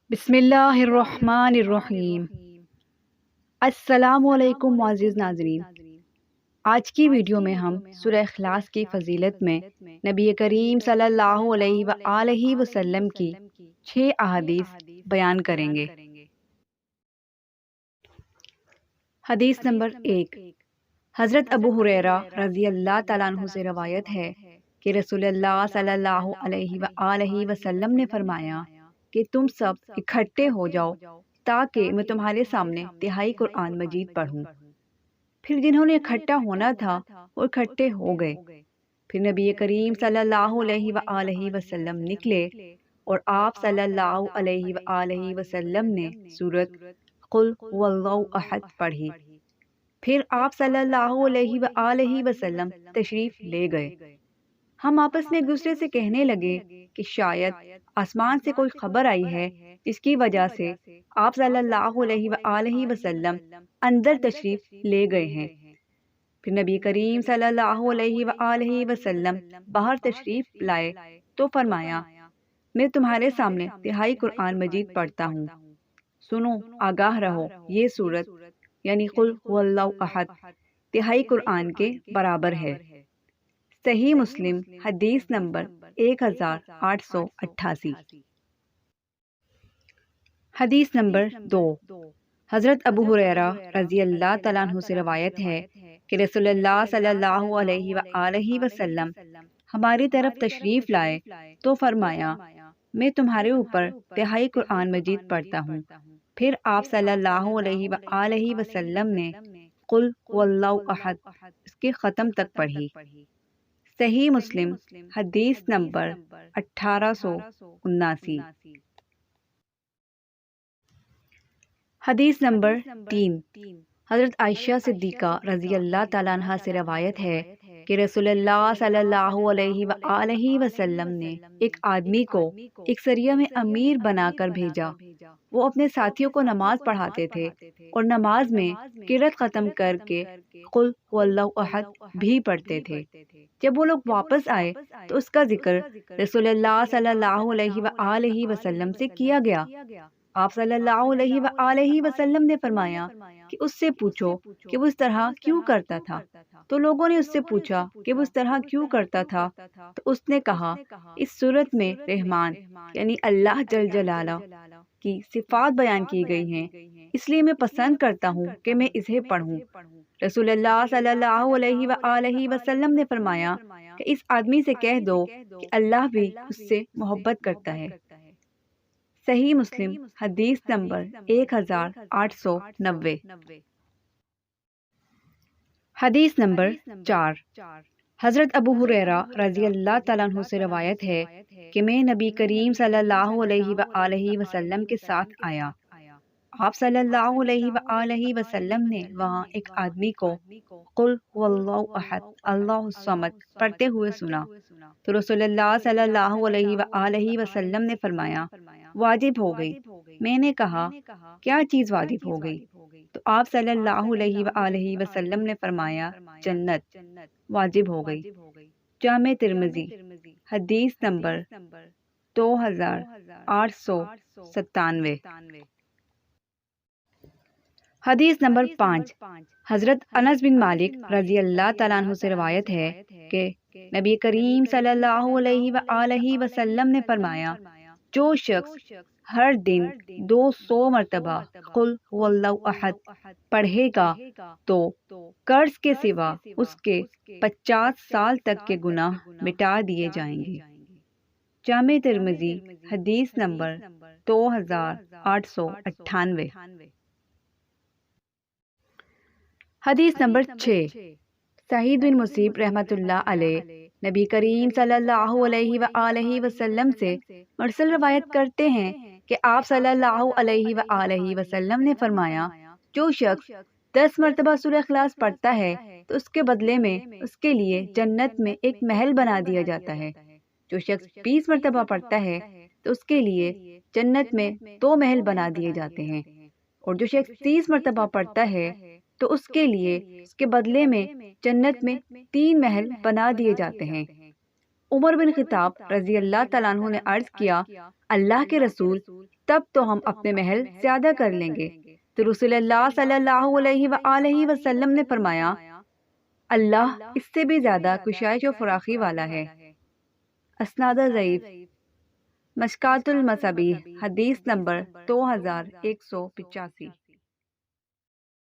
بسم اللہ الرحمن الرحیم۔ السلام علیکم معزز ناظرین، آج کی ویڈیو میں ہم سورہ اخلاص کی فضیلت میں نبی کریم صلی اللہ علیہ وآلہ وسلم کی 6 احادیث بیان کریں گے۔ حدیث نمبر 1، حضرت ابو ہریرہ رضی اللہ تعالیٰ عنہ سے روایت ہے کہ رسول اللہ صلی اللہ علیہ وآلہ وسلم نے فرمایا کہ تم سب اکٹھے ہو جاؤ تاکہ میں تمہارے سامنے تہائی قرآن مجید پڑھوں۔ پھر جنہوں نے اکٹھا ہونا تھا وہ اکٹھے ہو گئے۔ پھر نبی کریم صلی اللہ علیہ وآلہ وسلم نکلے اور آپ صلی اللہ علیہ وآلہ وسلم نے سورۃ قل هو اللہ احد پڑھی۔ پھر آپ صلی اللہ علیہ وآلہ وسلم تشریف لے گئے۔ ہم آپس میں ایک دوسرے سے کہنے لگے کہ شاید آسمان سے کوئی خبر آئی ہے جس کی وجہ سے آپ صلی اللہ علیہ وآلہ وسلم اندر تشریف لے گئے ہیں۔ پھر نبی کریم صلی اللہ علیہ وآلہ وسلم باہر تشریف لائے تو فرمایا، میں تمہارے سامنے تہائی قرآن مجید پڑھتا ہوں، سنو آگاہ رہو۔ یہ سورت یعنی قل هو اللہ احد تہائی قرآن کے برابر ہے۔ صحیح مسلم حدیث نمبر 1888۔ حدیث نمبر 2، حضرت ابو ہریرہ رضی اللہ تعالیٰ عنہ سے روایت ہے کہ رسول اللہ صلی اللہ علیہ وآلہ وسلم ہماری طرف تشریف لائے تو فرمایا، میں تمہارے اوپر تہائی قرآن مجید پڑھتا ہوں۔ پھر آپ صلی اللہ علیہ وآلہ وسلم نے قل هو اللہ احد اس کے ختم تک پڑھی۔ صحیح مسلم حدیث نمبر 1879۔ حدیث نمبر 3، حضرت عائشہ صدیقہ رضی اللہ تعالیٰ عنہ سے روایت ہے کہ رسول اللہ صلی اللہ علیہ وآلہ وسلم نے ایک آدمی کو ایک سریہ میں امیر بنا کر بھیجا۔ وہ اپنے ساتھیوں کو نماز پڑھاتے تھے اور نماز میں قرأت ختم کر کے قل هو اللہ احد بھی پڑھتے تھے۔ جب وہ لوگ واپس آئے تو اس کا ذکر رسول اللہ صلی اللہ علیہ وآلہ وسلم سے کیا گیا۔ آپ صلی اللہ علیہ وآلہ وسلم نے فرمایا کہ اس سے پوچھو کہ وہ اس طرح کیوں کرتا تھا۔ تو لوگوں نے اس سے پوچھا کہ وہ اس طرح کیوں کرتا تھا، تو اس نے کہا، اس صورت میں رحمان یعنی اللہ جل جلالہ کی صفات بیان کی گئی ہیں، اس لیے میں پسند کرتا ہوں کہ میں اسے پڑھوں۔ رسول اللہ صلی اللہ علیہ وآلہ وسلم نے فرمایا کہ اس آدمی سے کہہ دو کہ اللہ بھی اس سے محبت کرتا ہے۔ صحیح مسلم حدیث نمبر 1890۔ حدیث نمبر 4، حضرت ابو ہریرہ رضی اللہ تعالیٰ عنہ سے روایت ہے کہ میں نبی کریم صلی اللہ علیہ وآلہ وسلم کے ساتھ آیا۔ آپ صلی اللہ علیہ وآلہ وسلم نے وہاں ایک آدمی کو قل هو اللہ احد اللہ الصمد پڑھتے ہوئے سنا، تو رسول اللہ صلی اللہ علیہ وآلہ وسلم نے فرمایا، واجب ہو گئی۔ میں نے کہا، کیا چیز واجب ہو گئی؟ تو آپ صلی اللہ علیہ وآلہ وسلم نے فرمایا، جنت واجب ہو گئی۔ جامع ترمذی حدیث نمبر 2897۔ حدیث نمبر 5، حضرت انس بن مالک رضی اللہ تعالیٰ عنہ سے روایت ہے کہ نبی کریم صلی اللہ علیہ وآلہ وسلم نے فرمایا، جو شخص ہر دن 200 مرتبہ قل هو اللہ احد پڑھے گا تو قرض کے سوا اس کے 50 سال تک کے گناہ مٹا دیے جائیں گے۔ جامع ترمذی حدیث نمبر 2898۔ حدیث نمبر 6، سعید بن مسیب رحمۃ اللہ علیہ نبی کریم صلی اللہ علیہ وآلہ وسلم سے مرسل روایت کرتے ہیں کہ آپ صلی اللہ علیہ وآلہ وسلم نے فرمایا، جو شخص 10 مرتبہ سورہ اخلاص پڑھتا ہے تو اس کے بدلے میں اس کے لیے جنت میں ایک محل بنا دیا جاتا ہے۔ جو شخص 20 مرتبہ پڑھتا ہے تو اس کے لیے جنت میں 2 محل بنا دیے جاتے ہیں، اور جو شخص 30 مرتبہ پڑھتا ہے تو اس کے لیے اس کے بدلے میں جنت میں 3 محل بنا دیے جاتے ہیں۔ عمر بن خطاب رضی اللہ تعالیٰ عنہ نے عرض کیا، اللہ کے رسول، تب تو ہم اپنے محل زیادہ کر لیں گے۔ تو رسول اللہ صلی اللہ علیہ وآلہ وسلم نے فرمایا، اللہ اس سے بھی زیادہ کشائش و فراخی والا ہے۔ اسناد ضعیف۔ مشکات المصابیح، حدیث نمبر 2185۔